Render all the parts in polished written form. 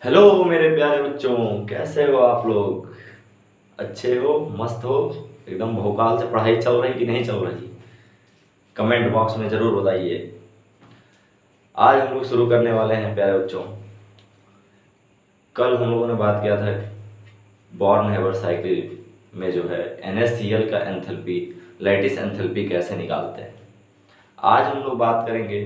Hello मेरे प्यारे बच्चों, कैसे हो आप लोग? अच्छे हो, मस्त हो? एकदम भोकाल से पढ़ाई चल रही कि नहीं चल रही? कमेंट बॉक्स में ज़रूर बताइए। आज हम लोग शुरू करने वाले हैं प्यारे बच्चों। कल हम लोगों ने बात किया था बॉर्न हेबर साइकिल में जो है NaCl का एंथैल्पी, लैटिस एंथैल्पी कैसे निकालते हैं। आज हम लोग बात करेंगे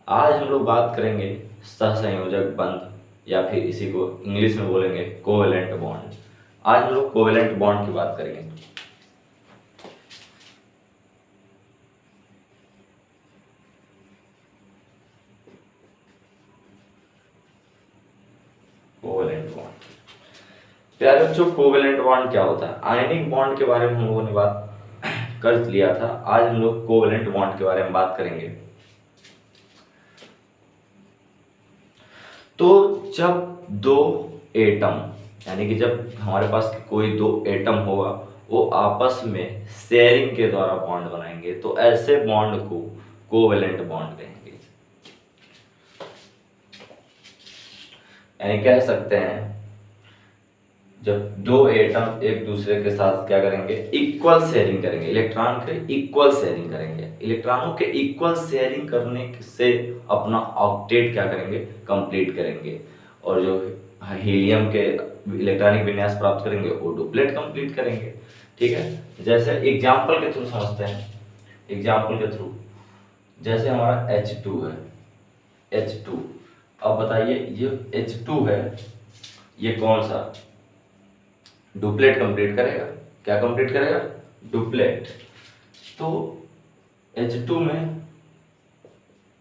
आज हम लोग बात करेंगे सहसंयोजक बंध, या फिर इसी को इंग्लिश में बोलेंगे कोवेलेंट बॉन्ड। आज हम लोग कोवेलेंट बॉन्ड की बात करेंगे। कोवेलेंट बॉन्ड, प्यारे बच्चों, कोवेलेंट बॉन्ड क्या होता है? आयनिक बॉन्ड के बारे में हम लोगों ने बात कर लिया था। आज हम लोग कोवेलेंट बॉन्ड के बारे में बात करेंगे। तो जब दो एटम, यानी कि जब हमारे पास कोई दो एटम होगा, वो आपस में शेयरिंग के द्वारा बॉन्ड बनाएंगे, तो ऐसे बॉन्ड को कोवेलेंट बॉन्ड कहेंगे। यानी कह सकते हैं जब दो एटम एक दूसरे के साथ क्या करेंगे, इक्वल शेयरिंग करेंगे, इलेक्ट्रॉन के इक्वल शेयरिंग करेंगे। इलेक्ट्रॉनों के इक्वल शेयरिंग करने से अपना ऑक्टेट क्या करेंगे, कंप्लीट करेंगे, और जो हीलियम के इलेक्ट्रॉनिक विन्यास प्राप्त करेंगे वो डुप्लेट कंप्लीट करेंगे। ठीक है, जैसे एग्जाम्पल के थ्रू समझते हैं। एग्जाम्पल के थ्रू जैसे हमारा H2 है, H2। अब बताइए, ये H2 है, ये कौन सा डुप्लेट कंप्लीट करेगा? क्या कंप्लीट करेगा? डुप्लेट। तो H2 में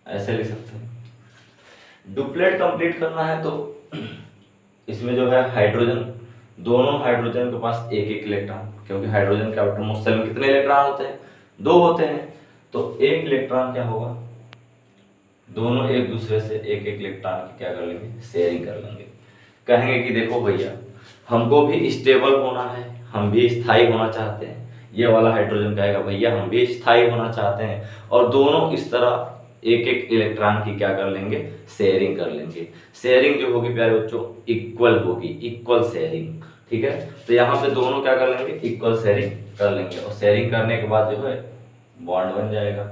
ऐसे लिख सकते हैं, डुप्लेट कंप्लीट करना है तो इसमें जो है हाइड्रोजन, दोनों हाइड्रोजन के पास एक एक इलेक्ट्रॉन, क्योंकि हाइड्रोजन के आउटरमोस्ट शेल में कितने इलेक्ट्रॉन होते हैं? दो होते हैं। तो एक इलेक्ट्रॉन क्या होगा, दोनों एक दूसरे से एक एक इलेक्ट्रॉन की क्या कर लेंगे, शेयरिंग कर लेंगे। कहेंगे कि देखो भैया, हमको भी स्टेबल होना है, हम भी स्थायी होना चाहते हैं। ये वाला हाइड्रोजन कहेगा भैया हम भी स्थायी होना चाहते हैं, और दोनों इस तरह एक एक इलेक्ट्रॉन की क्या कर लेंगे, शेयरिंग कर लेंगे। शेयरिंग जो होगी प्यारे बच्चों, इक्वल होगी, इक्वल शेयरिंग। ठीक है, तो यहाँ पे दोनों क्या कर लेंगे, इक्वल शेयरिंग कर लेंगे, और शेयरिंग करने के बाद जो है बॉन्ड बन जाएगा।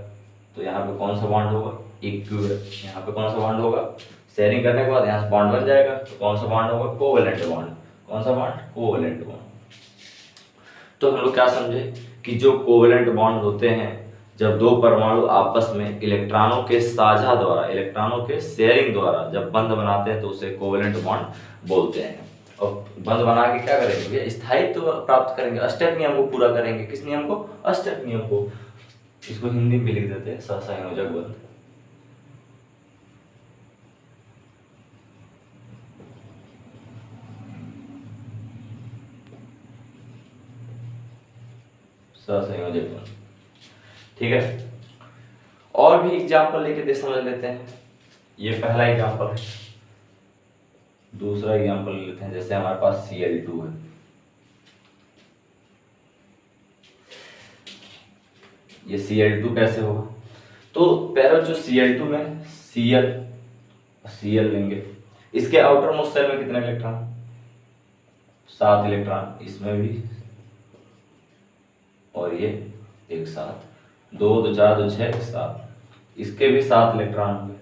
तो यहाँ पे कौन सा बॉन्ड होगा, इक्वल। यहाँ पे कौन सा बॉन्ड होगा, शेयरिंग करने के बाद यहाँ से बॉन्ड बन जाएगा, तो कौन सा बॉन्ड होगा, कोवेलेंट बॉन्ड। कौन सा बॉन्ड, कोवेलेंट बॉन्ड। तो हम लोग क्या समझे कि जो कोवेलेंट बॉन्ड होते हैं, जब दो परमाणु आपस में इलेक्ट्रॉनों के साझा द्वारा, इलेक्ट्रॉनों के शेयरिंग द्वारा जब बंध बनाते हैं, तो उसे कोवेलेंट बॉन्ड बोलते हैं। और बंध बना के क्या करेंगे, स्थायित्व तो प्राप्त करेंगे, अष्टक नियम को पूरा करेंगे। किस नियम को, अष्टक नियम को। इसको हिंदी में लिख देते हैं सहसंयोजक बंध। सहसंयोजक बंध, ठीक है। और भी एग्जाम्पल लेके दे समझ लेते हैं। ये पहला एग्जाम्पल है। दूसरा एग्जाम्पल ले लेते हैं, जैसे हमारे पास Cl2 है। ये Cl2 कैसे होगा, तो पहले जो Cl2 में Cl लेंगे, इसके आउटर मोस्ट शेल में कितने इलेक्ट्रॉन, 7 इलेक्ट्रॉन, इसमें भी, और ये एक साथ, 2 2 4 2 6 7, इसके भी 7 इलेक्ट्रॉन होंगे।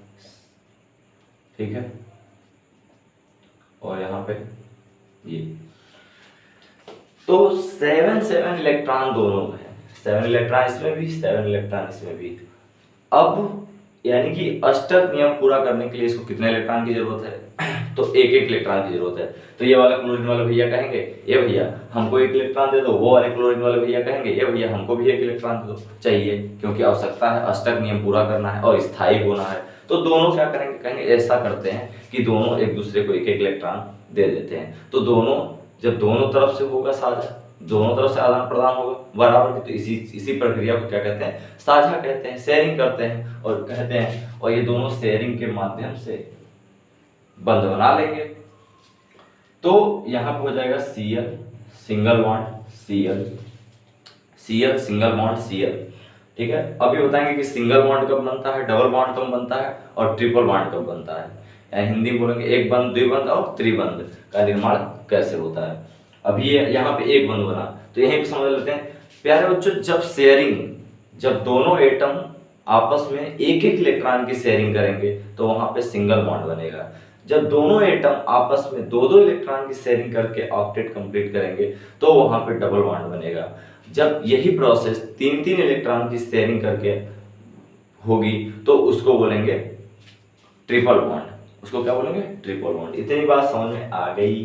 ठीक है, और यहाँ पे ये, तो 7 7 इलेक्ट्रॉन दोनों में है, 7 इलेक्ट्रॉन इसमें भी, 7 इलेक्ट्रॉन इसमें भी। अब यानी कि अष्टक नियम पूरा करने के लिए इसको कितने इलेक्ट्रॉन की जरूरत है, तो एक एक इलेक्ट्रॉन की जरूरत है। तो ये वाला क्लोरीन वाले भैया कहेंगे ये भैया हमको एक इलेक्ट्रॉन दे दो, वो वाले क्लोरीन वाले भैया कहेंगे ये भैया हमको भी एक इलेक्ट्रॉन दे दो, चाहिए, क्योंकि आवश्यकता है, अष्टक नियम पूरा करना है और स्थायी होना है। तो दोनों क्या करेंगे, कहेंगे ऐसा करते हैं कि दोनों एक दूसरे को एक एक इलेक्ट्रॉन दे देते हैं। तो दोनों, जब दोनों तरफ से होगा साझा, दोनों तरफ से आदान प्रदान होगा बराबर, तो इसी प्रक्रिया को क्या कहते हैं, साझा कहते हैं, शेयरिंग करते हैं और कहते हैं, और ये दोनों शेयरिंग के माध्यम से बंध बना लेंगे। तो यहाँ पे हो जाएगा Cl single bond Cl, Cl single bond Cl। ठीक है, अभी बताएंगे कि सिंगल बॉन्ड कब बनता है, डबल बॉन्ड कब बनता है और ट्रिपल बॉन्ड कब बनता है, या हिंदी में बोलेंगे एक बंध, द्विबंध और त्रिबंध का निर्माण कैसे होता है। अभी यहाँ पे एक बंध बना, तो यहीं पे समझ लेते हैं प्यारे बच्चों, जब शेयरिंग, जब दोनों एटम आपस में एक एक इलेक्ट्रॉन की शेयरिंग करेंगे तो वहां पे सिंगल बॉन्ड बनेगा। जब दोनों एटम आपस में दो दो इलेक्ट्रॉन की शेयरिंग करके ऑक्टेट कंप्लीट करेंगे तो वहां पे डबल बॉन्ड बनेगा। जब यही प्रोसेस तीन तीन इलेक्ट्रॉन की शेयरिंग करके होगी तो उसको बोलेंगे ट्रिपल बॉन्ड। उसको क्या बोलेंगे? Triple bond. इतनी बात समझ में आ गई।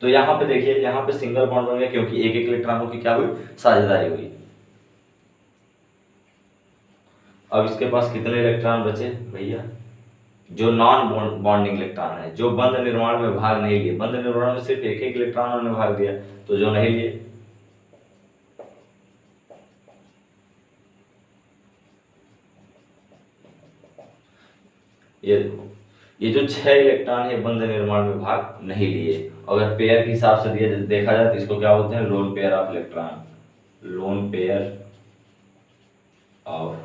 तो यहाँ पे देखिए, यहाँ पे सिंगल बॉन्ड बन गया क्योंकि एक एक इलेक्ट्रॉनों की क्या हुई? साझेदारी हुई। अब इसके पास कितने इलेक्ट्रॉन बचे भैया? जो नॉन बॉन्डिंग इलेक्ट्रॉन है, जो बंध निर्माण में भाग नहीं लिए। बंध निर्माण में सिर्फ एक एक इलेक्ट्रॉन ने भाग दिया, तो जो नहीं लिए, ये देखो, ये जो 6 इलेक्ट्रॉन है बंध निर्माण में भाग नहीं लिए। अगर पेयर के हिसाब से दिया देखा जाए तो इसको क्या बोलते हैं? Lone pair of electron. Lone pair of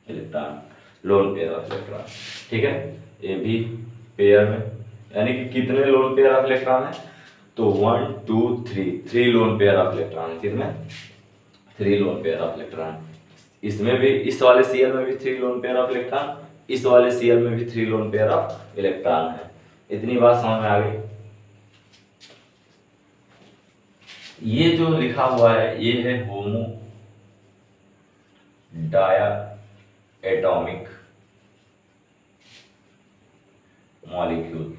electron, lone pair of electron. ठीक है, ये भी पेयर में, यानी कि कितने लोन पेयर ऑफ इलेक्ट्रॉन है? तो 1 2 3 लोन पेयर ऑफ इलेक्ट्रॉन है। कितने? 3 लोन पेयर ऑफ इलेक्ट्रॉन। इसमें भी, इस वाले सीएल में भी 3 लोन पेयर ऑफ इलेक्ट्रॉन, इस वाले सीएल में भी 3 लोन पेयर ऑफ इलेक्ट्रॉन है। इतनी बात समझ में आ गई। ये जो लिखा हुआ है ये है होमो डाया एटॉमिक मॉलिक्यूल।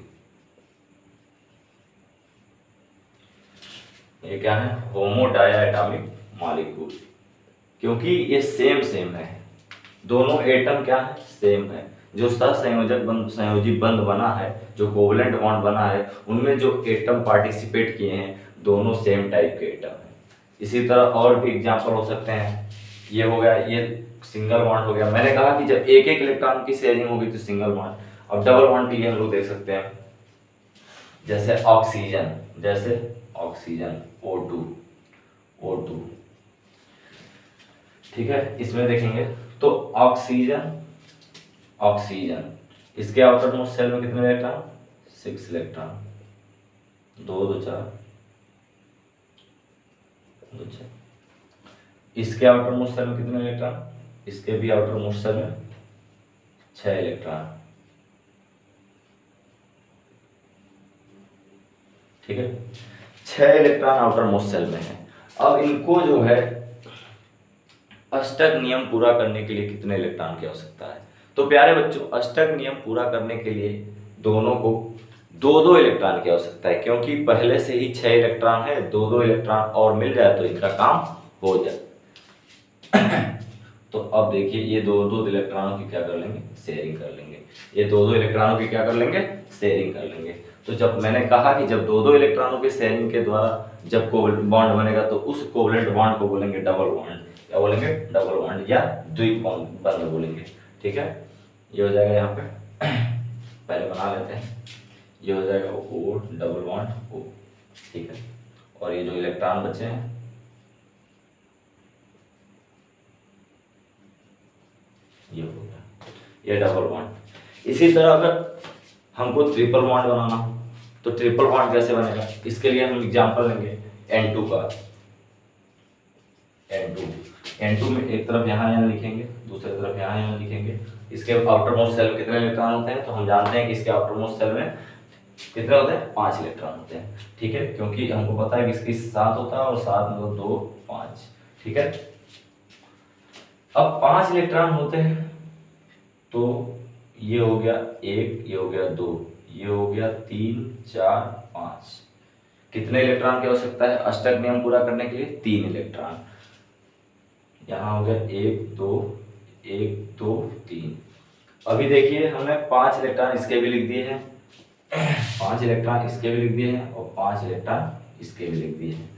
ये क्या है? होमो डाया एटॉमिक मॉलिक्यूल। क्योंकि ये सेम है, दोनों एटम क्या है? सेम है। जो सहसंयोजक बंध, संयोजी बंध बना है, जो कोवलेंट बॉन्ड बना है, उनमें जो एटम पार्टिसिपेट किए हैं दोनों सेम टाइप के एटम हैं। इसी तरह और भी एग्जांपल हो सकते हैं। ये हो गया, ये सिंगल बॉन्ड हो गया। मैंने कहा कि जब एक एक इलेक्ट्रॉन की शेयरिंग होगी तो सिंगल बॉन्ड। अब डबल बॉन्ड के लिए हम लोग देख सकते हैं, जैसे ऑक्सीजन, जैसे ऑक्सीजन O2। ठीक है, इसमें देखेंगे तो ऑक्सीजन इसके आउटर मोस्ट सेल में कितने इलेक्ट्रॉन? 6 इलेक्ट्रॉन। 2 2 4 2 6। इसके आउटर मोस्ट सेल में कितने इलेक्ट्रॉन? इसके भी आउटर मोस्ट सेल में 6 इलेक्ट्रॉन। ठीक है, 6 इलेक्ट्रॉन आउटर मोस्ट सेल में है। अब इनको जो है अष्टक नियम पूरा करने के लिए कितने इलेक्ट्रॉन की आवश्यकता है? तो प्यारे बच्चों, अष्टक नियम पूरा करने के लिए दोनों को 2-2 इलेक्ट्रॉन की आवश्यकता है, क्योंकि पहले से ही 6 इलेक्ट्रॉन है। 2-2 इलेक्ट्रॉन और मिल जाए तो इनका काम हो जाए। तो अब देखिए, ये 2-2 इलेक्ट्रॉनों की क्या कर लेंगे? शेयरिंग कर लेंगे। ये 2-2 इलेक्ट्रॉनों की क्या कर लेंगे? शेयरिंग कर लेंगे। तो जब मैंने कहा कि जब 2-2 इलेक्ट्रॉनों के शेयरिंग के द्वारा जब कोवलेंट बॉन्ड बनेगा तो उस कोवलेंट बॉन्ड को बोलेंगे डबल बॉन्ड। क्या बोलेंगे? डबल बॉन्ड या द्विबंध बंध बोलेंगे। ठीक है, ये हो जाएगा यहाँ पे। पहले बना लेते हैं। ये हो जाएगा O डबल बॉन्ड O। ठीक है, और ये जो इलेक्ट्रॉन बचे हैं ये हो गया, ये डबल बॉन्ड। इसी तरह अगर हमको ट्रिपल बॉन्ड बनाना हो तो ट्रिपल बॉन्ड कैसे बनेगा? इसके लिए हम एग्जांपल लेंगे N2 का। N2 में एक तरफ यहाँ लिखेंगे, दूसरी तरफ यहाँ लिखेंगे। इसके आउटर मोस्ट सेल में कितने इलेक्ट्रॉन होते हैं? तो हम जानते हैं कि इसके आउटर मोस्ट सेल में कितने होते हैं? 5 इलेक्ट्रॉन होते हैं। ठीक है, क्योंकि हमको पता है कि इसकी 7 होता है और 7 में 2 5। ठीक है, अब 5 इलेक्ट्रॉन होते हैं तो ये हो गया 1, ये हो गया 2, ये हो गया 3 4 5। कितने इलेक्ट्रॉन की आवश्यकता है अष्टक नियम पूरा करने के लिए? 3 इलेक्ट्रॉन। यहाँ हो गया 1 2 1 2 3। अभी देखिए, हमने 5 इलेक्ट्रॉन इसके भी लिख दिए हैं, 5 इलेक्ट्रॉन इसके भी लिख दिए हैं और 5 इलेक्ट्रॉन इसके भी लिख दिए हैं।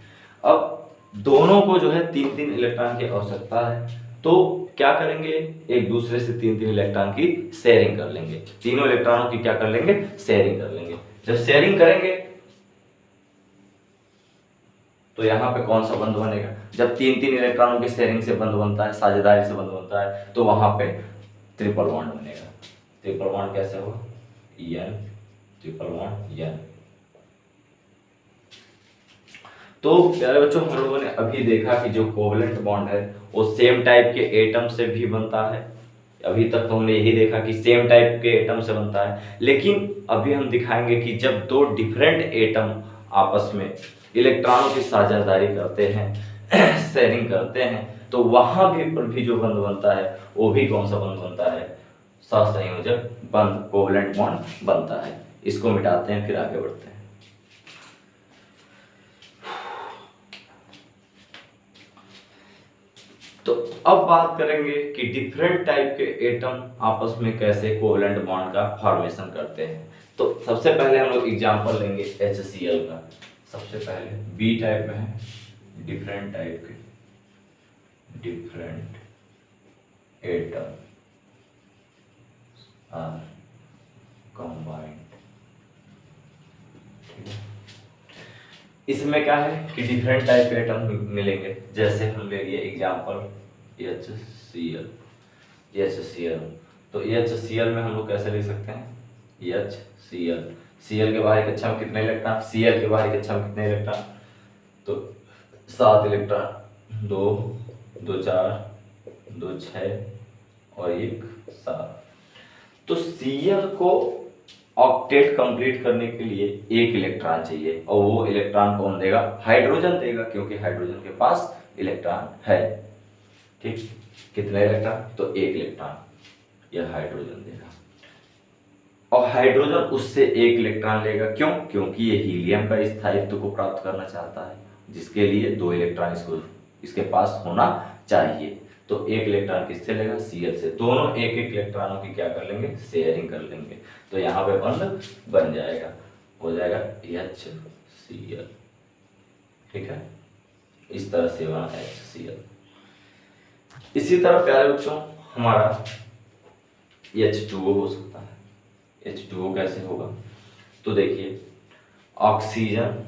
अब दोनों को जो है 3-3 इलेक्ट्रॉन की आवश्यकता है, तो क्या करेंगे? एक दूसरे से 3-3 इलेक्ट्रॉन की शेयरिंग कर लेंगे। तीनों इलेक्ट्रॉनों की क्या कर लेंगे? शेयरिंग कर लेंगे। जब शेयरिंग करेंगे तो यहाँ पे कौन सा बंध बनेगा? जब तीन तीन इलेक्ट्रॉनों की शेयरिंग से बंध बनता है, साझेदारी से बंध बनता है, तो वहां पे ट्रिपल बॉन्ड बनेगा। ट्रिपल बॉन्ड कैसे होगा? N triple bond N। तो प्यारे बच्चों, हम लोगों ने अभी देखा कि जो कोवलेंट बॉन्ड है वो सेम टाइप के एटम से भी बनता है। अभी तक तो हमने यही देखा कि सेम टाइप के एटम से बनता है, लेकिन अभी हम दिखाएंगे कि जब दो डिफरेंट एटम आपस में इलेक्ट्रॉनों की साझेदारी करते हैं, शेयरिंग करते हैं, तो वहां भी पर भी जो बंध बनता है वो भी कौन सा बंध बनता है? सहसंयोजक बंध, कोवलेंट बॉन्ड बनता है। इसको मिटाते हैं, फिर आगे बढ़ते हैं। तो अब बात करेंगे कि डिफरेंट टाइप के एटम आपस में कैसे कोवलेंट बॉन्ड का फॉर्मेशन करते हैं। तो सबसे पहले हम लोग एग्जांपल लेंगे HCl का। सबसे पहले बी टाइप में है, डिफरेंट टाइप के डिफरेंट एटम आर कंबाइंड। ठीक है, इसमें क्या है कि डिफरेंट टाइप के एटम मिलेंगे। जैसे हम ले लिए एग्जांपल HCl। तो HCl में हम लोग कैसे लिख सकते हैं? HCl, Cl के बाहर कक्षा में कितने इलेक्ट्रॉन? Cl के बाहर कक्षा में कितने इलेक्ट्रॉन? तो 7 इलेक्ट्रॉन, 2 2 4 2 6 और 1 7। तो Cl को ऑक्टेट कंप्लीट करने के लिए एक इलेक्ट्रॉन चाहिए, और वो इलेक्ट्रॉन कौन देगा? हाइड्रोजन देगा, क्योंकि हाइड्रोजन के पास इलेक्ट्रॉन है। ठीक, कितने इलेक्ट्रॉन? तो एक इलेक्ट्रॉन यह हाइड्रोजन देगा, और हाइड्रोजन उससे एक इलेक्ट्रॉन लेगा। क्यों? क्योंकि ये हीलियम का स्थायित्व को प्राप्त करना चाहता है, जिसके लिए 2 इलेक्ट्रॉन इसके पास होना चाहिए। तो एक इलेक्ट्रॉन किससे लेगा? Cl से। दोनों एक एक इलेक्ट्रॉनों की क्या कर लेंगे? शेयरिंग कर लेंगे। तो यहाँ पे बंध बन जाएगा, हो जाएगा HCl। ठीक है, इस तरह से बना HCl। इसी तरह प्यारे बच्चों हमारा H2O हो सकता है। H2O कैसे होगा? तो देखिए, ऑक्सीजन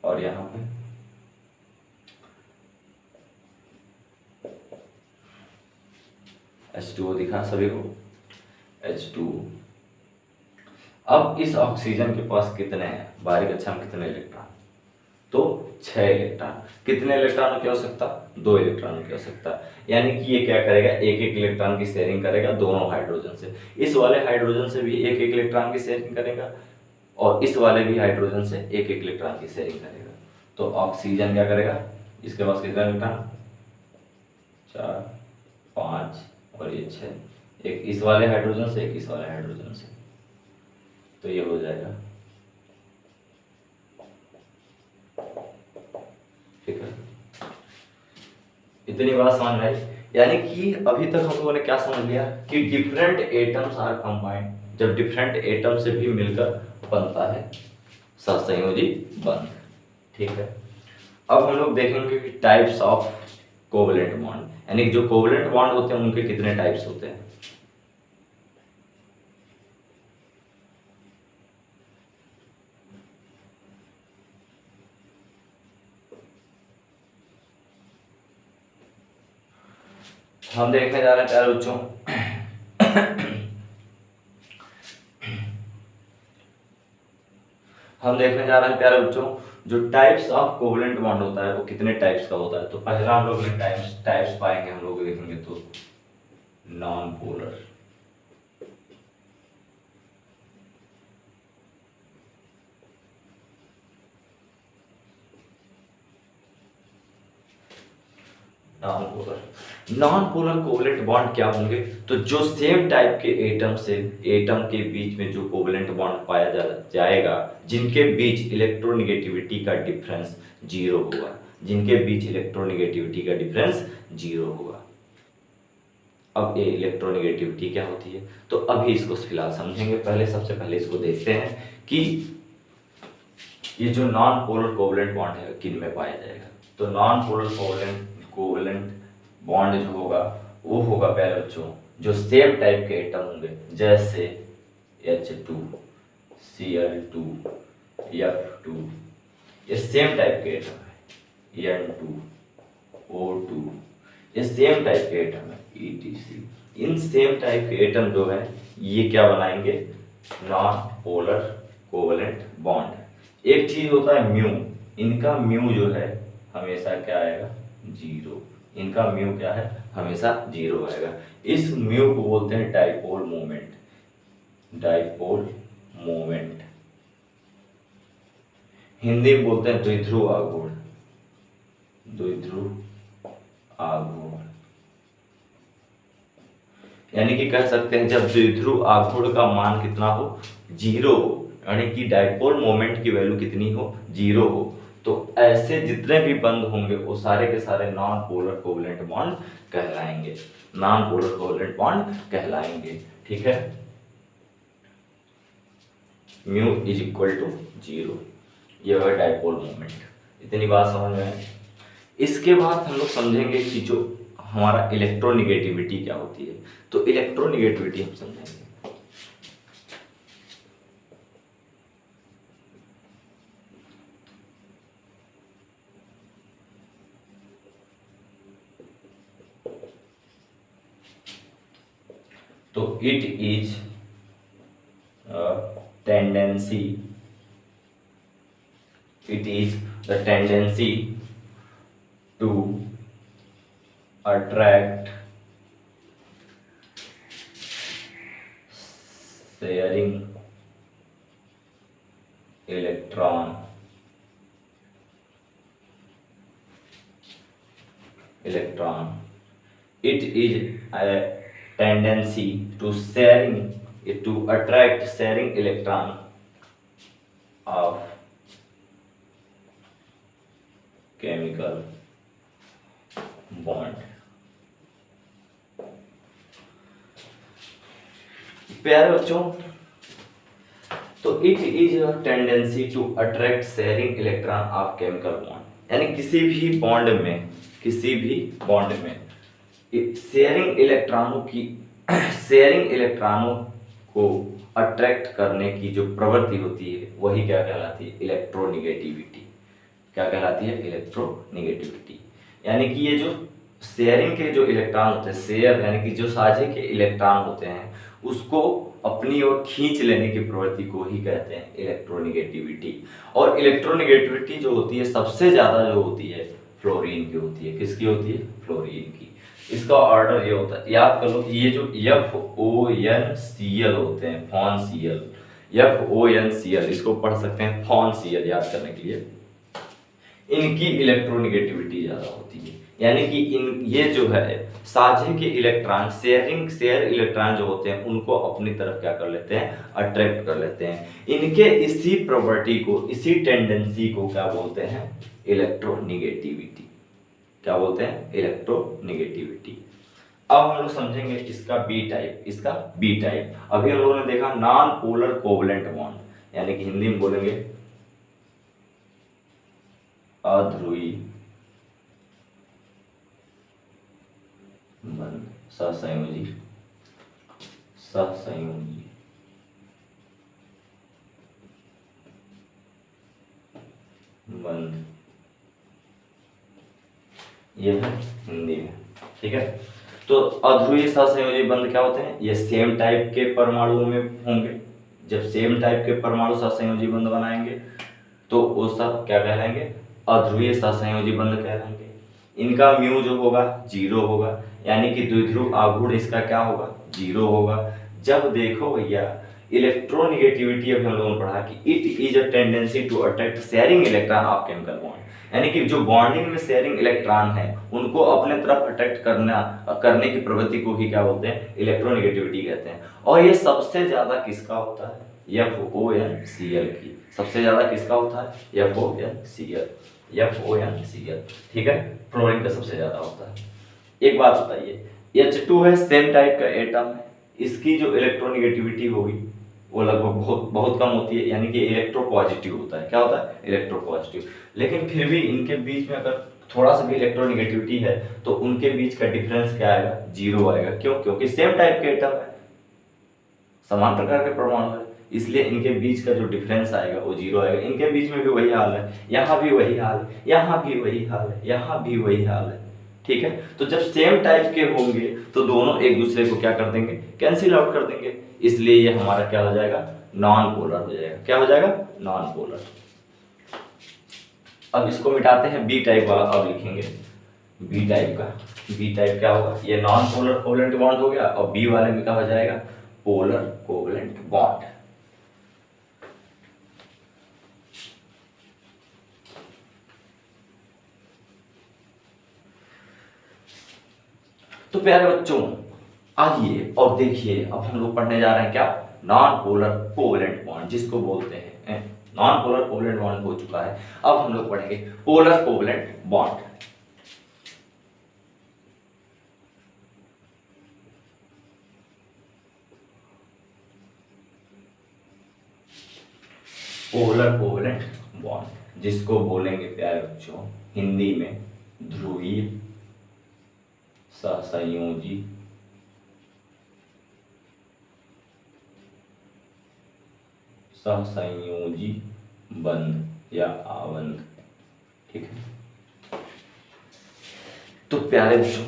और यहाँ पे H2O दिखा सभी को, H2O। अब इस ऑक्सीजन के पास कितने हैं? बाहरी कक्षा में कितने इलेक्ट्रॉन? तो 6 इलेक्ट्रॉन। कितने इलेक्ट्रॉनों की आवश्यकता? 2 इलेक्ट्रॉनों की आवश्यकता। यानी कि ये क्या करेगा? एक एक इलेक्ट्रॉन की शेयरिंग करेगा दोनों हाइड्रोजन से। इस वाले हाइड्रोजन से भी एक एक इलेक्ट्रॉन की शेयरिंग करेगा, और इस वाले भी हाइड्रोजन से एक एक इलेक्ट्रॉन की शेयरिंग करेगा। तो ऑक्सीजन क्या करेगा? इसके पास कितने इलेक्ट्रॉन? 4 5 और ये 6। एक इस वाले हाइड्रोजन से, एक इस वाले हाइड्रोजन से। तो ये हो जाएगा। ठीक है, इतनी बात समझ में आई। यानी कि अभी तक हम लोगों ने क्या समझ लिया कि डिफरेंट एटम्स आर कंबाइंड। जब डिफरेंट एटम से भी मिलकर बनता है सहसंयोजी बंध। ठीक है, अब हम लोग देखेंगे कि टाइप्स ऑफ कोवलेंट बॉन्ड, यानी जो कोवलेंट बॉन्ड होते हैं उनके कितने टाइप्स होते हैं। हम देखने जा रहे हैं प्यारे बच्चों हम देखने जा रहे हैं प्यारे बच्चों जो टाइप्स ऑफ कोवलेंट बॉन्ड होता है वो कितने टाइप्स का होता है। तो पहला हम लोग ने टाइप्स पाएंगे, हम लोग देखेंगे तो non polar, non polar covalent bond क्या होंगे? तो जो सेम टाइप के एटम के बीच में जो कोवलेंट बॉन्ड पाया जाएगा, जिनके बीच इलेक्ट्रोनेगेटिविटी का डिफरेंस 0 होगा, जिनके बीच इलेक्ट्रोनेगेटिविटी का डिफरेंस 0 होगा। अब ये इलेक्ट्रोनेगेटिविटी क्या होती है, तो अभी इसको फिलहाल समझेंगे। सबसे पहले इसको देखते हैं कि ये जो नॉन पोलर कोवलेंट बॉन्ड है किन में पाया जाएगा। तो नॉन पोलर कोवलेंट बॉन्ड जो होगा वो होगा प्यारे बच्चों जो सेम टाइप के एटम होंगे, जैसे H2 Cl2 F2 ये सेम टाइप के एटम है, N2O2, ये सेम टाइप के एटम है, ETC। इन सेम टाइप के एटम जो है ये क्या बनाएंगे, नॉन पोलर कोवलेंट बॉन्ड। एक चीज होता है म्यू, इनका म्यू जो है हमेशा क्या आएगा, जीरो। इनका म्यू क्या है, हमेशा जीरो आएगा। इस म्यू को बोलते हैं dipole moment, dipole moment. Hindi में बोलते हैं द्विध्रुव आघूर्ण, द्विध्रुव आघूर्ण। यानी कि कह सकते हैं जब द्विध्रुव आघूर्ण का मान कितना हो, जीरो हो, यानी कि डाइपोल मोमेंट की वैल्यू कितनी हो, जीरो हो, तो ऐसे जितने भी बंध होंगे वो सारे के सारे नॉन पोलर कोवलेंट बॉन्ड कहलाएंगे, नॉन पोलर कोवलेंट बॉन्ड कहलाएंगे। ठीक है, mu is equal to zero, ये है डाइपोल मोमेंट। इतनी बात समझ में है। इसके बाद हम लोग समझेंगे कि जो हमारा इलेक्ट्रोनिगेटिविटी क्या होती है। तो इलेक्ट्रोनिगेटिविटी हम समझेंगे। तो it is tendency, it is the tendency to attract sharing electron, it is a tendency to sharing, to attract sharing electron of chemical bond। प्यारे बच्चों, तो it is a tendency to attract sharing electron of chemical bond, यानी किसी भी bond में, किसी भी bond में शेयरिंग इलेक्ट्रॉनों की, शेयरिंग इलेक्ट्रॉनों को अट्रैक्ट करने की जो प्रवृत्ति होती है वही क्या कहलाती है, इलेक्ट्रोनिगेटिविटी। क्या कहलाती है, इलेक्ट्रोनिगेटिविटी। यानी कि ये जो शेयरिंग के जो इलेक्ट्रॉन होते हैं, शेयर यानी कि जो साझे के इलेक्ट्रॉन होते हैं, उसको अपनी ओर खींच लेने की प्रवृत्ति को ही कहते हैं इलेक्ट्रोनिगेटिविटी। और इलेक्ट्रोनिगेटिविटी जो होती है सबसे ज्यादा जो होती है फ्लोरीन की होती है। किसकी होती है, फ्लोरीन की। इसका ऑर्डर ये होता है, याद कर लो, ये जो FONCl होते हैं, FONCl, FONCl, इसको पढ़ सकते हैं FONCl याद करने के लिए। इनकी इलेक्ट्रोनिगेटिविटी ज्यादा होती है, यानी कि इन ये जो है साझे के इलेक्ट्रॉन, शेयर इलेक्ट्रॉन जो होते हैं उनको अपनी तरफ क्या कर लेते हैं, अट्रैक्ट कर लेते हैं। इनके इसी प्रॉपर्टी को, इसी टेंडेंसी को क्या बोलते हैं, इलेक्ट्रोनिगेटिविटी। क्या बोलते हैं, इलेक्ट्रोनिगेटिविटी। अब हम लोग समझेंगे इसका बी टाइप, इसका बी टाइप। अभी हम लोगों ने देखा नॉन पोलर कोवलेंट बॉन्ड, यानी कि हिंदी में बोलेंगे अध्रुवी बंध, सहसंयोजी, सहसंयोजी बंध, ये है हिंदी में। ठीक है, तो अध्रुवीय सहसंयोजी बंध क्या होते हैं, ये सेम टाइप के परमाणुओं में होंगे। जब सेम टाइप के परमाणु सहसंयोजी बंध बनाएंगे तो वो सब क्या कहलाएंगे, अध्रुवीय सहसंयोजी बंध कहलाएंगे। इनका म्यू जो होगा जीरो होगा, यानी कि द्विध्रुव आघूर्ण इसका क्या होगा, जीरो होगा। जब देखो भैया इलेक्ट्रोनिगेटिविटी, अभी हम लोगों ने पढ़ा कि it is a tendency to attract sharing electron of chemical bond, यानी कि जो बॉन्डिंग में शेयरिंग इलेक्ट्रॉन है उनको अपने तरफ अट्रैक्ट करने की प्रवृत्ति को ही क्या बोलते हैं, इलेक्ट्रोनिगेटिविटी कहते हैं। और ये सबसे ज्यादा किसका होता है, FONCl की। सबसे ज्यादा किसका होता है, FONCl, FONCl। ठीक है, फ्लोरीन का सबसे ज्यादा होता है। एक बात बताइए, H2 है, सेम टाइप का एटम है, इसकी जो इलेक्ट्रोनिगेटिविटी होगी वो लगभग बहुत कम होती है, यानी कि इलेक्ट्रोपॉजिटिव होता है। क्या होता है, इलेक्ट्रोपॉजिटिव। लेकिन फिर भी इनके बीच में अगर थोड़ा सा भी इलेक्ट्रोनिगेटिविटी है तो उनके बीच का डिफरेंस क्या आएगा, जीरो आएगा। क्यों, क्योंकि सेम टाइप के एटम है, समान प्रकार के परमाणु है, इसलिए इनके बीच का जो डिफरेंस आएगा वो 0 आएगा। इनके बीच में भी वही हाल है, यहाँ भी वही हाल है, यहाँ भी वही हाल है, यहाँ भी वही हाल है। ठीक है, तो जब सेम टाइप के होंगे तो दोनों एक दूसरे को क्या कर देंगे, कैंसिल आउट कर देंगे। इसलिए ये हमारा क्या हो जाएगा, नॉन पोलर हो जाएगा। क्या हो जाएगा, नॉन पोलर। अब इसको मिटाते हैं, बी टाइप वाला अब लिखेंगे। बी टाइप का, बी टाइप क्या होगा, ये नॉन पोलर कोवेलेंट बॉन्ड हो गया, और बी वाले में क्या हो जाएगा, पोलर कोवेलेंट बॉन्ड। तो प्यारे बच्चों आइए और देखिए, अब हम लोग पढ़ने जा रहे हैं क्या, नॉन पोलर कोवेलेंट बॉन्ड जिसको बोलते हैं। नॉन पोलर कोवेलेंट बॉन्ड हो चुका है, अब हम लोग पढ़ेंगे polar covalent bond. Polar covalent bond जिसको बोलेंगे प्यारे बच्चों हिंदी में ध्रुवीय सहसंयोजी सहसंयोजी बंध या आबंध। ठीक है, तो प्यारे बच्चों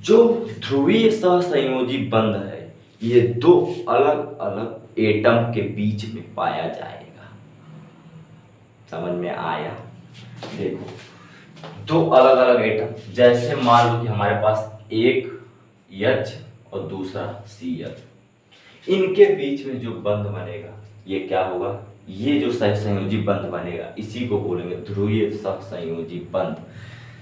जो ध्रुवीय सहसंयोजी बंध है ये दो अलग अलग एटम के बीच में पाया जाएगा। समझ में आया, देखो दो अलग अलग एटम, जैसे मान लो कि हमारे पास एक H और दूसरा Cl, इनके बीच में जो बंध बनेगा ये क्या होगा, ये जो सहसंयोजी बंध बनेगा इसी को बोलेंगे ध्रुवीय सहसंयोजी बंध।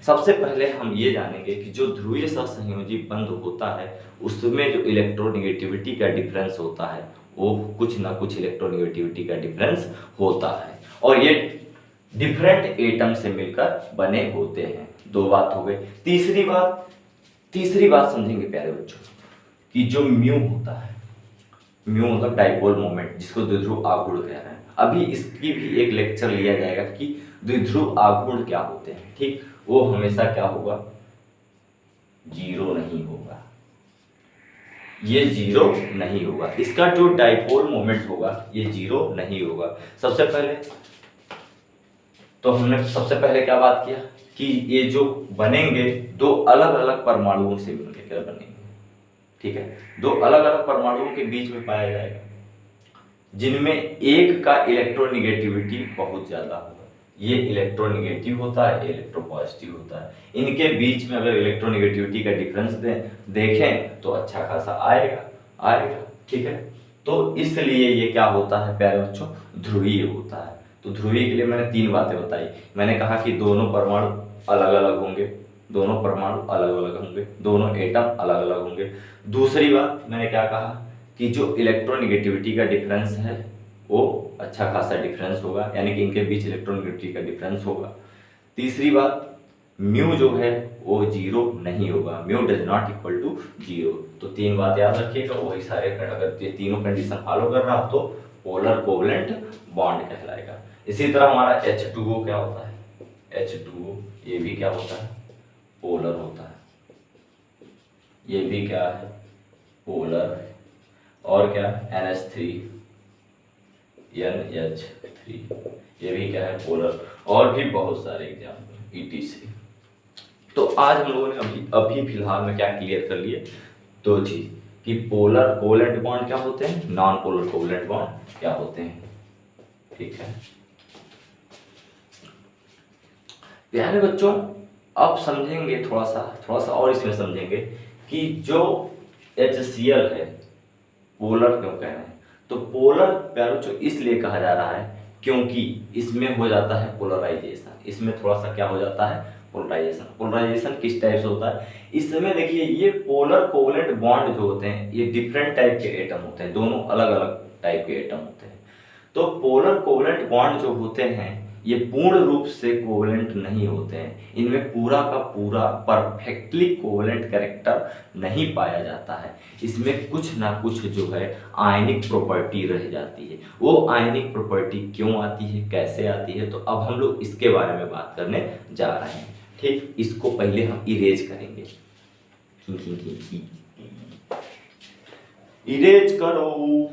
सबसे पहले हम ये जानेंगे कि जो ध्रुवीय सहसंयोजी बंध होता है उसमें जो इलेक्ट्रोनेगेटिविटी का डिफरेंस होता है वो कुछ ना कुछ इलेक्ट्रोनेगेटिविटी का डिफरेंस होता है, और ये डिफरेंट एटम से मिलकर बने होते हैं। दो बात हो गई। तीसरी बात समझेंगे प्यारे बच्चों कि जो म्यू होता है, म्यू मतलब डाइपोल मोमेंट जिसको द्विध्रुव आघूर्ण कह रहे हैं, अभी इसकी भी एक लेक्चर लिया जाएगा कि द्विध्रुव आघूर्ण क्या होते हैं। ठीक, वो हमेशा क्या होगा, जीरो नहीं होगा, ये जीरो नहीं होगा, इसका जो डाइपोल मोमेंट होगा ये जीरो नहीं होगा। तो हमने सबसे पहले क्या बात किया कि ये जो बनेंगे दो अलग अलग परमाणुओं से मिलकर क्या बनेंगे। ठीक है, दो अलग अलग परमाणुओं के बीच में पाया जाएगा जिनमें एक का इलेक्ट्रोनेगेटिविटी बहुत ज्यादा होगा, ये इलेक्ट्रोनेगेटिव होता है, इलेक्ट्रोपॉजिटिव होता है। इनके बीच में अगर इलेक्ट्रोनेगेटिविटी का डिफरेंस देखें तो अच्छा खासा आएगा। ठीक है, तो इसलिए ये क्या होता है प्यारे बच्चों, ध्रुवीय होता है। तो ध्रुवीय के लिए मैंने तीन बातें बताई। मैंने कहा कि दोनों परमाणु अलग अलग होंगे, दोनों एटम अलग अलग होंगे। दूसरी बात मैंने क्या कहा कि जो इलेक्ट्रोनेगेटिविटी का डिफरेंस है वो अच्छा खासा डिफरेंस होगा, यानी कि इनके बीच इलेक्ट्रोनेगेटिविटी का डिफरेंस होगा। तीसरी बात म्यू जो है वो जीरो नहीं होगा, mu does not equal to zero. तो तीन बात याद रखिएगा, वही सारे अगर ये तीनों कंडीशन फॉलो कर रहा तो पोलर कोवेलेंट बॉन्ड कहलाएगा। इसी तरह हमारा H2O क्या होता है, H2O ये भी क्या होता है, पोलर होता है, ये भी क्या है, पोलर। और क्या, NH3 NH3 ये भी क्या है, पोलर। और भी बहुत सारे एग्जाम्पल ETC। तो आज हम लोगों ने अभी फिलहाल में क्या क्लियर कर लिए, दो चीज कि पोलर कोवेलेंट बॉन्ड क्या होते हैं, नॉन पोलर कोवेलेंट बॉन्ड क्या होते हैं। ठीक है प्यारे बच्चों, अब समझेंगे थोड़ा सा और इसमें समझेंगे कि जो HCl है पोलर क्यों कह रहे हैं। तो पोलर प्यारे बच्चों इसलिए कहा जा रहा है क्योंकि इसमें हो जाता है पोलराइजेशन, इसमें थोड़ा सा क्या हो जाता है, पोलराइजेशन किस टाइप से होता है, इसमें देखिए ये पोलर कोवेलेंट बॉन्ड जो होते हैं ये डिफरेंट टाइप के एटम होते हैं, दोनों अलग अलग टाइप के एटम होते हैं। तो पोलर कोवेलेंट बॉन्ड जो होते हैं ये पूर्ण रूप से कोवेलेंट नहीं होते हैं, इनमें पूरा का पूरा परफेक्टली कोवेलेंट कैरेक्टर नहीं पाया जाता है, इसमें कुछ ना कुछ जो है आयनिक प्रॉपर्टी रह जाती है। वो आयनिक प्रॉपर्टी क्यों आती है, कैसे आती है, तो अब हम लोग इसके बारे में बात करने जा रहे हैं। ठीक, इसको पहले हम इरेज करेंगे, इरेज करो।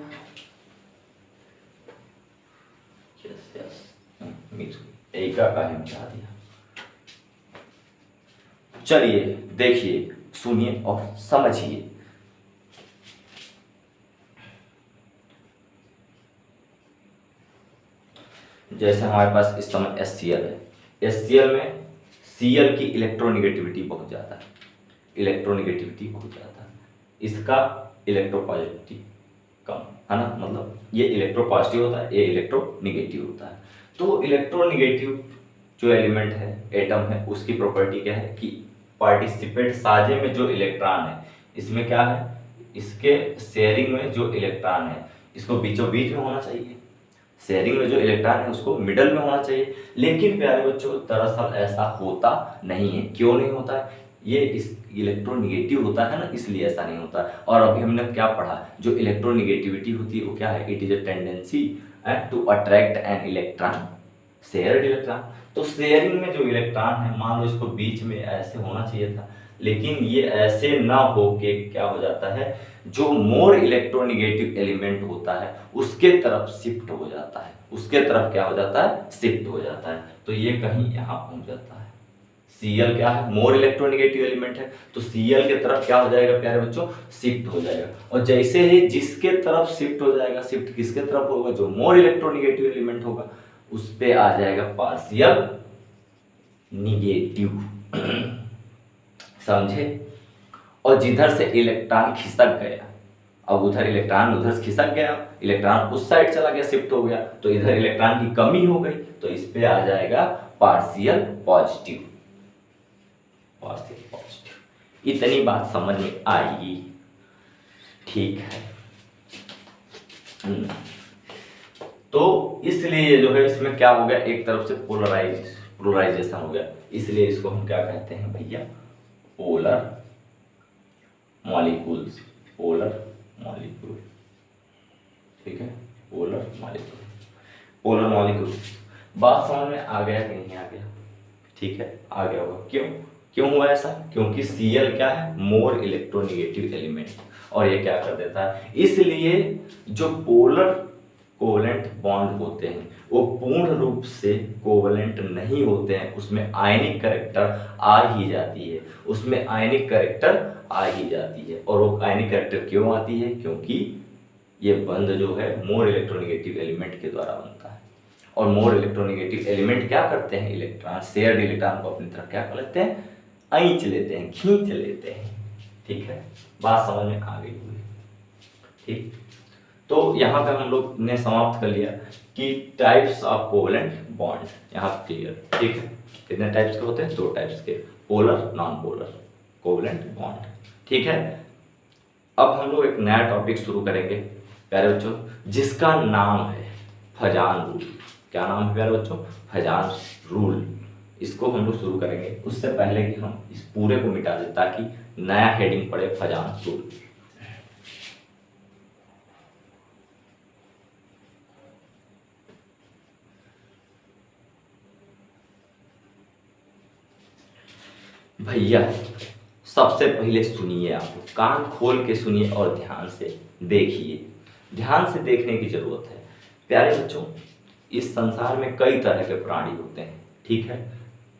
यस एका का ही मिटा दिया। चलिए देखिए, सुनिए और समझिए। जैसे हमारे पास इस समय HCl है, HCl में Cl की इलेक्ट्रोनिगेटिविटी बहुत ज़्यादा है, इलेक्ट्रोनिगेटिविटी बहुत ज़्यादा है, इसका इलेक्ट्रोपॉजिटिविटी कम है ना, मतलब ये इलेक्ट्रोपॉजिटिव होता है, ये इलेक्ट्रोनिगेटिव होता है। तो इलेक्ट्रोनिगेटिव जो एलिमेंट है, एटम है, उसकी प्रॉपर्टी क्या है कि पार्टिसिपेंट साझे में जो इलेक्ट्रॉन है, इसमें क्या है, इसके शेयरिंग में जो इलेक्ट्रॉन है इसको बीचों बीच में होना चाहिए, शेयरिंग में जो इलेक्ट्रॉन है उसको मिडल में होना चाहिए। लेकिन प्यारे बच्चों दरअसल ऐसा होता नहीं है। क्यों नहीं होता है? ये इस इलेक्ट्रोनिगेटिव होता है ना, इसलिए ऐसा नहीं होता। और अभी हमने क्या पढ़ा, जो इलेक्ट्रोनिगेटिविटी होती है वो क्या है, it is a tendency to attract an electron, shared electron. तो शेयरिंग में जो इलेक्ट्रॉन है, मान लो इसको बीच में ऐसे होना चाहिए था, लेकिन ये ऐसे ना हो के क्या हो जाता है, जो मोर इलेक्ट्रोनिगेटिव एलिमेंट होता है उसके तरफ शिफ्ट हो जाता है, उसके तरफ क्या हो जाता है, शिफ्ट हो जाता है। तो ये कहीं यहाँ पहुंच जाता है। Cl क्या है, मोर इलेक्ट्रोनिगेटिव एलिमेंट है, तो Cl के तरफ क्या हो जाएगा प्यारे बच्चों, शिफ्ट हो जाएगा। और जैसे ही जिसके तरफ शिफ्ट हो जाएगा, शिफ्ट किसके तरफ होगा, जो मोर इलेक्ट्रोनिगेटिव एलिमेंट होगा उस पे आ जाएगा पार्शियल निगेटिव। समझे? और जिधर से इलेक्ट्रॉन खिसक गया, अब उधर इलेक्ट्रॉन उधर खिसक गया, इलेक्ट्रॉन उस साइड चला गया, शिफ्ट हो गया, तो इधर इलेक्ट्रॉन की कमी हो गई, तो इस पे आ जाएगा पार्शियल पॉजिटिव, पार्शियल पॉजिटिव। इतनी बात समझ में आएगी, ठीक है। तो इसलिए जो है इसमें क्या हो गया, एक तरफ से पोलराइजेशन हो गया, इसलिए इसको हम क्या कहते हैं भैया, पोलर मॉलिक्यूल्स, पोलर मॉलिक्यूल, ठीक है, पोलर मॉलिक्यूल, पोलर मॉलिक्यूल। बात समझ में आ गया कि नहीं आ गया? ठीक है, आ गया होगा। क्यों हुआ ऐसा? क्योंकि Cl क्या है, मोर इलेक्ट्रोनिगेटिव एलिमेंट, और ये क्या कर देता है, इसलिए जो पोलर कोवेलेंट बॉन्ड होते हैं वो पूर्ण रूप से कोवेलेंट नहीं होते हैं, उसमें आयनिक कैरेक्टर आ ही जाती है, उसमें आयनिक कैरेक्टर आ ही जाती है। और वो आयनिक कैरेक्टर क्यों आती है? क्योंकि ये बंध जो है मोर इलेक्ट्रोनिगेटिव एलिमेंट के द्वारा बनता है। और मोर इलेक्ट्रोनिगेटिव एलिमेंट क्या करते हैं, इलेक्ट्रॉन, शेयर्ड इलेक्ट्रॉन को अपनी तरफ क्या कर लेते हैं, ऐंच लेते हैं, खींच लेते हैं। ठीक है, बात समझ में आ गई होगी। ठीक, तो यहाँ पे हम लोग ने समाप्त कर लिया कि टाइप्स ऑफ कोवेलेंट बॉन्ड, यहाँ क्लियर। ठीक है, कितने टाइप्स के होते हैं? 2 टाइप्स के, polar non polar covalent bond. ठीक है, अब हम लोग एक नया टॉपिक शुरू करेंगे प्यारे बच्चों, जिसका नाम है फजान रूल। क्या नाम है प्यारे बच्चों? फजान रूल। इसको हम लोग शुरू करेंगे, उससे पहले कि हम इस पूरे को मिटा दें ताकि नया हेडिंग पड़े, फजान रूल। भैया सबसे पहले सुनिए, आप कान खोल के सुनिए और ध्यान से देखिए। ध्यान से देखने की जरूरत है प्यारे बच्चों। इस संसार में कई तरह के प्राणी होते हैं, ठीक है।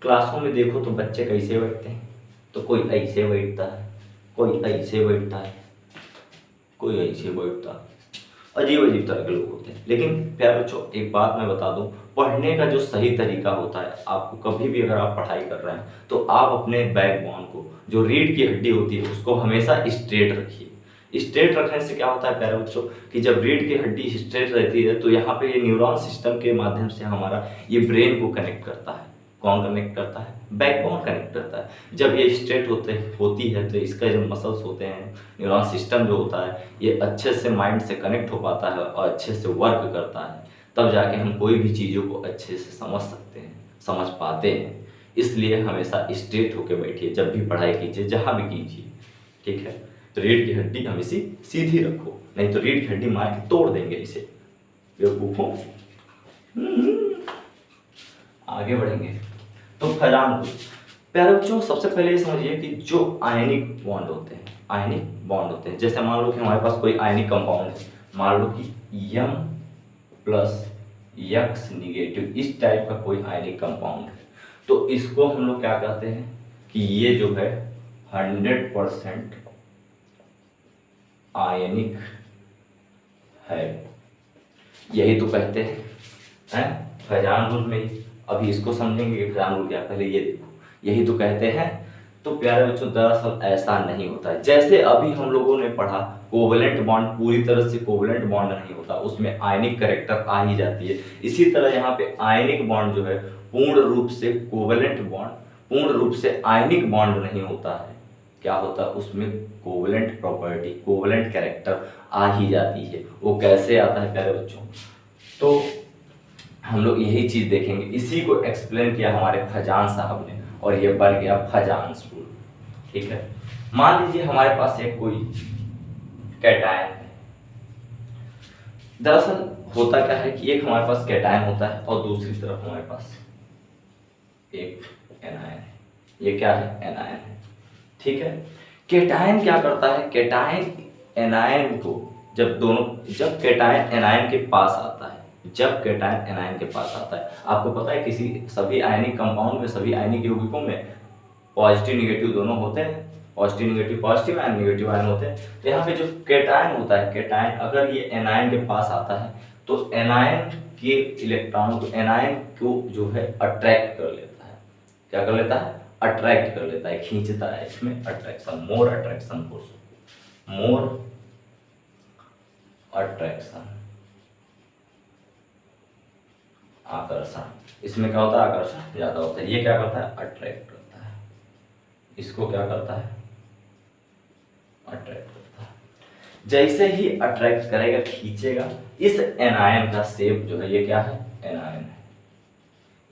क्लासों में देखो तो बच्चे कैसे बैठते हैं, तो कोई ऐसे बैठता है, कोई ऐसे बैठता है, कोई ऐसे बैठता है, अजीब अजीब तरह के लोग होते हैं। लेकिन प्यारे बच्चों एक बात मैं बता दूं, पढ़ने का जो सही तरीका होता है, आपको कभी भी अगर आप पढ़ाई कर रहे हैं तो आप अपने बैकबोन को, जो रीढ़ की हड्डी होती है, उसको हमेशा स्ट्रेट रखिए। स्ट्रेट रखने से क्या होता है प्यारे बच्चों कि जब रीढ़ की हड्डी स्ट्रेट रहती है तो यहाँ पे ये न्यूरॉन सिस्टम के माध्यम से हमारा ये ब्रेन को कनेक्ट करता है। कौन कनेक्ट करता है? बैकबोन कनेक्ट करता है। जब ये स्ट्रेट होती है तो इसका जो मसल्स होते हैं, न्यूरॉन सिस्टम जो होता है, ये अच्छे से माइंड से कनेक्ट हो पाता है और अच्छे से वर्क करता है। तब जाके हम कोई भी चीज़ों को अच्छे से समझ सकते हैं, समझ पाते हैं। इसलिए हमेशा स्ट्रेट होकर बैठिए जब भी पढ़ाई कीजिए, जहाँ भी कीजिए, ठीक है। तो रीढ़ की हड्डी हमेशा सीधी रखो, नहीं तो रीढ़ की हड्डी मार के तोड़ देंगे इसे, बेवकूफों। आगे बढ़ेंगे तो फजान रूल। प्यारे बच्चों सबसे पहले ये समझिए कि जो आयनिक बॉन्ड होते हैं, आयनिक बॉन्ड होते हैं, जैसे मान लो कि हमारे पास कोई आयनिक कंपाउंड है, मान लो कि M+ यक्स निगेटिव, इस टाइप का कोई आयनिक कंपाउंड है तो इसको हम लोग क्या कहते हैं कि ये जो है 100% आयनिक है, यही तो कहते हैं फजान रूल में ही। अभी इसको समझेंगे कि फजान रूल क्या, पहले ये देखो, यही तो कहते हैं। तो प्यारे बच्चों दरअसल ऐसा नहीं होता है, जैसे अभी हम लोगों ने पढ़ा कोवलेंट बॉन्ड पूरी तरह से कोवलेंट बॉन्ड नहीं होता, उसमें आयनिक कैरेक्टर आ ही जाती है। इसी तरह यहाँ पे आयनिक बॉन्ड जो है पूर्ण रूप से कोवलेंट बॉन्ड, पूर्ण रूप से आयनिक बॉन्ड नहीं होता है। क्या होता है उसमें कोवलेंट प्रॉपर्टी, कोवलेंट कैरेक्टर आ ही जाती है। वो कैसे आता है प्यारे बच्चों, तो हम लोग यही चीज देखेंगे। इसी को एक्सप्लेन किया हमारे फजान साहब ने और ये बन गया फजान रूल। ठीक है, मान लीजिए हमारे पास एक कोई कैटायन है। दरअसल होता क्या है कि एक हमारे पास कैटायन होता है और दूसरी तरफ हमारे पास एक एनायन है। ये क्या है, एनायन है। ठीक है, कैटायन क्या करता है, कैटायन एनायन को जब कैटायन एनायन के पास आता है, जब कैटायन एनायन के पास आता है, आपको पता है किसी सभी आयनिक कंपाउंड में, सभी आयनिक यौगिकों में पॉजिटिव निगेटिव दोनों होते हैं, positive negative, positive ion negative ion होते हैं। तो यहाँ पे जो कैटायन होता है, कैटायन अगर ये एनायन के पास आता है तो एनायन के इलेक्ट्रॉनों को, एनायन को जो है अट्रैक्ट कर लेता है। क्या कर लेता है, अट्रैक्ट कर लेता है, खींचता है। इसमें attraction, more attraction force, more attraction, आकर्षण, इसमें क्या होता है, आकर्षण ज्यादा होता है। ये क्या करता है, अट्रैक्ट करता है, इसको क्या करता है, अट्रैक्ट करता है। जैसे ही अट्रैक्ट करेगा, खींचेगा, इस एनायन का शेप जो है, ये क्या है, एनायन है।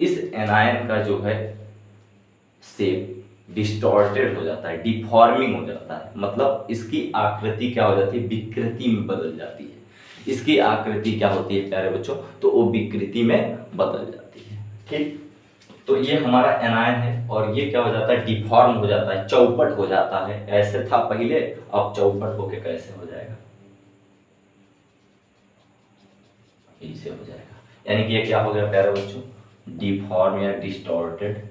इस एनायन का जो है शेप डिस्टॉर्टेड हो जाता है, डिफॉर्मिंग हो जाता है, मतलब इसकी आकृति क्या हो जाती है, विकृति में बदल जाती है। इसकी आकृति क्या होती है प्यारे बच्चों, तो वो विकृति में बदल जाती है। ठीक, तो ये हमारा एनायन है और ये क्या हो जाता है, डिफॉर्म हो जाता है, चौपट हो जाता है। ऐसे था पहले, अब चौपट होके कैसे हो जाएगा, ऐसे हो जाएगा। यानी कि ये क्या हो गया प्यारे बच्चों, डिफॉर्म या डिस्टॉर्टेड,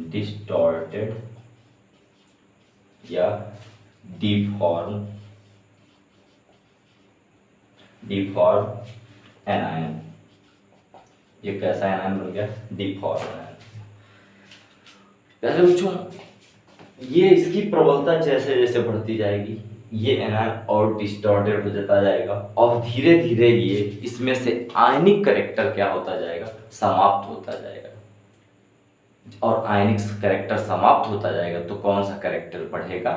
डिस्टॉर्टेड या डिफॉर्म, डिफॉर्म एनायन। ये कैसा एनायन बन गया, डिफॉर्म एनायन। प्यारे बच्चों ये इसकी प्रबलता जैसे जैसे बढ़ती जाएगी, ये एनायन और डिस्टॉर्टेड हो जाता जाएगा और धीरे धीरे ये इसमें से आयनिक कैरेक्टर क्या होता जाएगा, समाप्त होता जाएगा। और आयनिक कैरेक्टर समाप्त होता जाएगा तो कौन सा कैरेक्टर बढ़ेगा,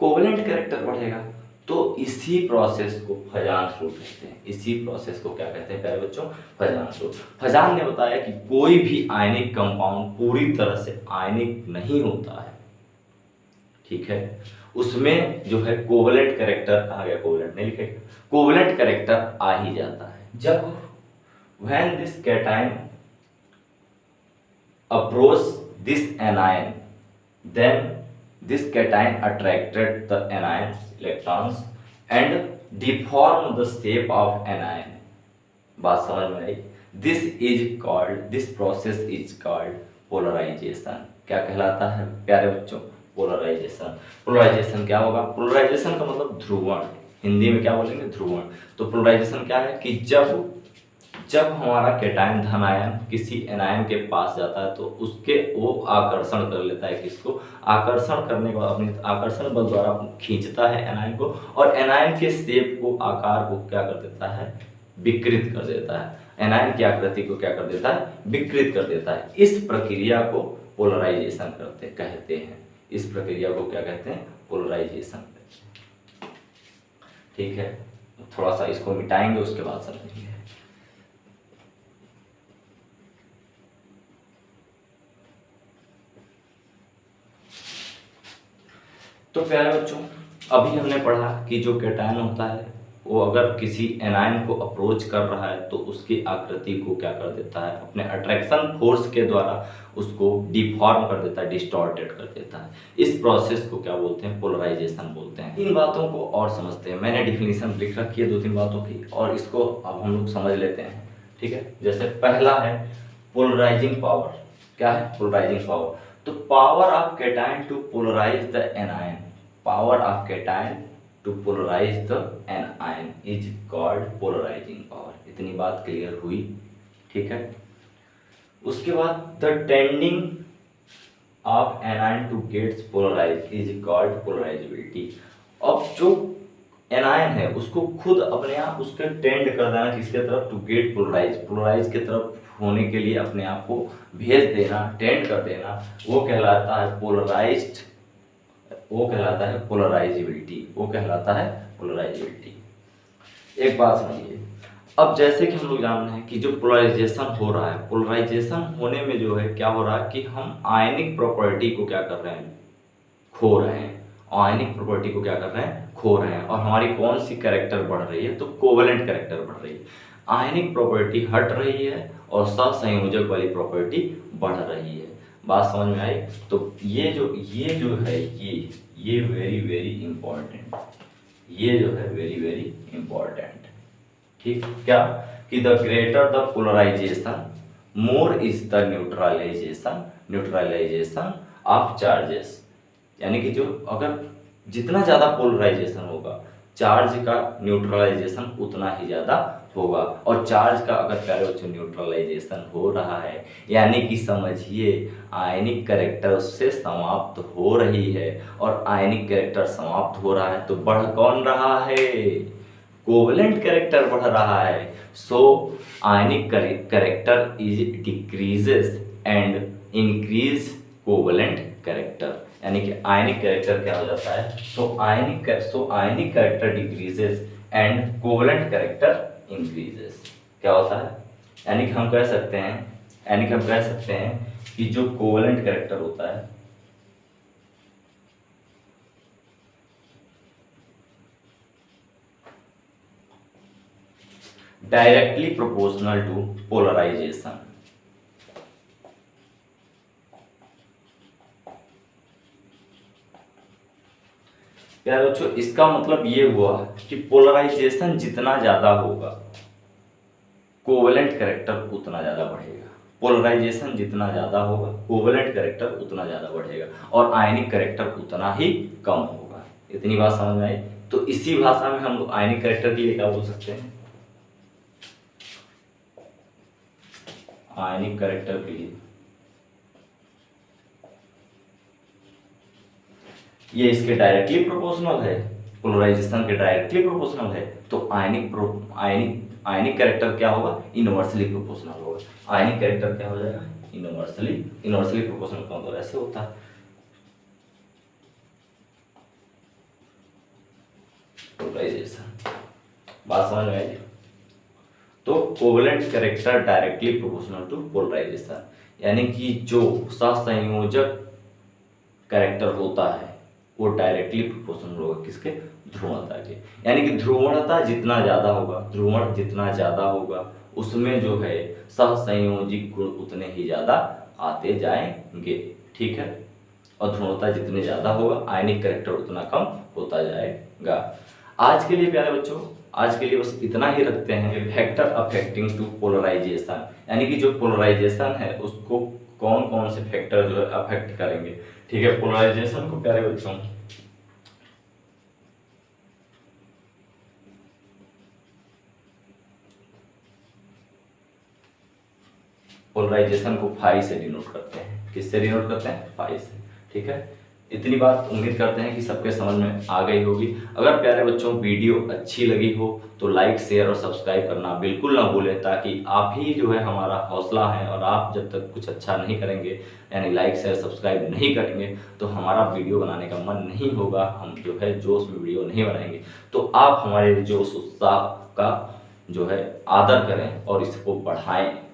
कोवलेंट कैरेक्टर बढ़ेगा। तो इसी प्रोसेस को फजान रूल कहते हैं। इसी प्रोसेस को क्या कहते हैं प्यारे बच्चों, फजान रूल। फजान ने बताया कि कोई भी आयनिक कंपाउंड पूरी तरह से आयनिक नहीं होता है, ठीक है, उसमें जो है कोवलेंट कैरेक्टर, कहा गया कोवलेंट नहीं लिखेगा, कोवलेंट कैरेक्टर आ ही जाता है। जब when this cation approach this anion, then this cation attracted the anion's electrons and deformed the shape of anion. बात समझ में आई? This process is called polarization. क्या कहलाता है प्यारे बच्चों, पोलराइजेशन। पोलराइजेशन क्या होगा, पोलराइजेशन का मतलब ध्रुवण, हिंदी में क्या बोलेंगे, ध्रुवण। तो पोलराइजेशन क्या है कि जब हमारा कैटायन धन आयन किसी एनायन के पास जाता है तो उसके वो आकर्षण कर लेता है, किसको, आकर्षण करने के बाद अपने आकर्षण बल द्वारा खींचता है एनायन को और एनायन के शेप को, आकार को क्या कर देता है, विकृत कर देता है। एनायन की आकृति को क्या कर देता है, विकृत कर देता है। इस प्रक्रिया को पोलराइजेशन कहते हैं। इस प्रक्रिया को क्या कहते हैं, पोलराइजेशन। ठीक है, थोड़ा सा इसको मिटाएंगे उसके बाद समझेंगे। तो प्यारे बच्चों अभी हमने पढ़ा कि जो कैटायन होता है वो अगर किसी एनायन को अप्रोच कर रहा है तो उसकी आकृति को क्या कर देता है, अपने अट्रैक्शन फोर्स के द्वारा उसको डिफॉर्म कर देता है, डिस्टॉर्टेड कर देता है। इस प्रोसेस को क्या बोलते हैं, पोलराइजेशन बोलते हैं। इन बातों को और समझते हैं, मैंने डिफिनीशन लिख रखी है 2-3 बातों की और इसको अब हम लोग समझ लेते हैं। ठीक है। जैसे पहला है पोलराइजिंग पावर। क्या है? Polarising power. तो power of cation to polarise the anion, power of cation to polarise the anion is called polarising power. इतनी बात क्लियर हुई, ठीक है। उसके बाद the tending of anion to gets polarise is called polarisability. अब जो एनायन है उसको खुद अपने आप उसके टेंड कर देना किसके तरफ? टू गेट पोलराइज, पोलराइज के तरफ होने के लिए अपने आप को भेज देना, टेंड कर देना, वो कहलाता है पोलराइज्ड, वो कहलाता है पोलराइजेबिलिटी, वो कहलाता है पोलराइजेबिलिटी। एक बात समझिए, अब जैसे कि हम लोग जान रहे हैं कि जो पोलराइजेशन हो रहा है, पोलराइजेशन होने में जो है क्या हो रहा है कि हम आयनिक प्रॉपर्टी को क्या कर रहे हैं? खो रहे हैं। आयनिक प्रॉपर्टी को क्या कर रहे हैं? खो रहे हैं। और हमारी कौन सी कैरेक्टर बढ़ रही है? तो कोवेलेंट कैरेक्टर बढ़ रही है। आयनिक प्रॉपर्टी हट रही है और सहसंयोजक वाली प्रॉपर्टी बढ़ रही है। बात समझ में आई? तो ये जो है ये वेरी वेरी इंपॉर्टेंट, ये जो है वेरी वेरी इंपॉर्टेंट, ठीक। क्या कि the greater the polarisation more is the neutralisation of charges. यानी कि जो अगर जितना ज़्यादा पोलराइजेशन होगा चार्ज का न्यूट्रलाइजेशन उतना ही ज़्यादा होगा। और चार्ज का अगर प्यारे बच्चों न्यूट्रलाइजेशन हो रहा है यानी कि समझिए आयनिक कैरेक्टर उससे समाप्त हो रही है, और आयनिक कैरेक्टर समाप्त हो रहा है तो बढ़ कौन रहा है? कोवेलेंट कैरेक्टर बढ़ रहा है। So ionic character is decreases and increase covalent character. यानी कि आयनिक कैरेक्टर क्या हो जाता है? So ionic character decreases and covalent character increases. क्या होता है? यानी कि हम कह सकते हैं कि जो कोवेलेंट कैरेक्टर होता है डायरेक्टली प्रोपोर्शनल टू पोलराइजेशन। प्यारे बच्चों इसका मतलब ये हुआ कि पोलराइजेशन जितना ज्यादा होगा कोवेलेंट कैरेक्टर उतना ज्यादा बढ़ेगा। पोलराइजेशन जितना ज्यादा होगा कोवेलेंट कैरेक्टर उतना ज्यादा बढ़ेगा और आयनिक कैरेक्टर उतना ही कम होगा। इतनी बात समझ में आई? तो इसी भाषा में हम आयनिक कैरेक्टर के लिए क्या बोल सकते हैं? आयनिक कैरेक्टर के लिए ये इसके डायरेक्टली प्रोपोर्शनल है, पोलराइजेशन के डायरेक्टली प्रोपोर्शनल है, तो आयनिक कैरेक्टर क्या होगा? इनवर्सली प्रोपोर्शनल होगा। आयनिक कैरेक्टर क्या हो जाएगा? इनवर्सली प्रोपोर्शनल का मतलब ऐसे होता है। पोलराइजेशन बात समझ में आई? तो covalent character directly proportional to polarisation, यानी कि जो सहसंयोजक कैरेक्टर होता है वो डायरेक्टली प्रोपोर्शनल होगा किसके? ध्रुवणता के। यानी कि ध्रुवणता जितना ज़्यादा होगा उसमें जो है सहसंयोजिक गुण उतने ही ज़्यादा आते जाएंगे, ठीक है। और ध्रुवणता जितने ज़्यादा होगा आयनिक कैरेक्टर उतना कम होता जाएगा। आज के लिए प्यारे बच्चों आज के लिए बस इतना ही रखते हैं। फैक्टर अफेक्टिंग टू पोलराइजेशन, यानी कि जो पोलराइजेशन है उसको कौन कौन से फैक्टर जो है अफेक्ट करेंगे, ठीक है। पोलराइजेशन को प्यारे बच्चों पोलराइजेशन को फाई से डिनोट करते हैं। किससे डिनोट करते हैं? फाई से, ठीक है। इतनी बात उम्मीद करते हैं कि सबके समझ में आ गई होगी। अगर प्यारे बच्चों वीडियो अच्छी लगी हो तो लाइक शेयर और सब्सक्राइब करना बिल्कुल ना भूलें, ताकि आप ही जो है हमारा हौसला है। और आप जब तक कुछ अच्छा नहीं करेंगे यानी लाइक शेयर सब्सक्राइब नहीं करेंगे तो हमारा वीडियो बनाने का मन नहीं होगा, हम जो है जोश में वीडियो नहीं बनाएंगे। तो आप हमारे जोश उत्साह का जो है आदर करें और इसको बढ़ाएं।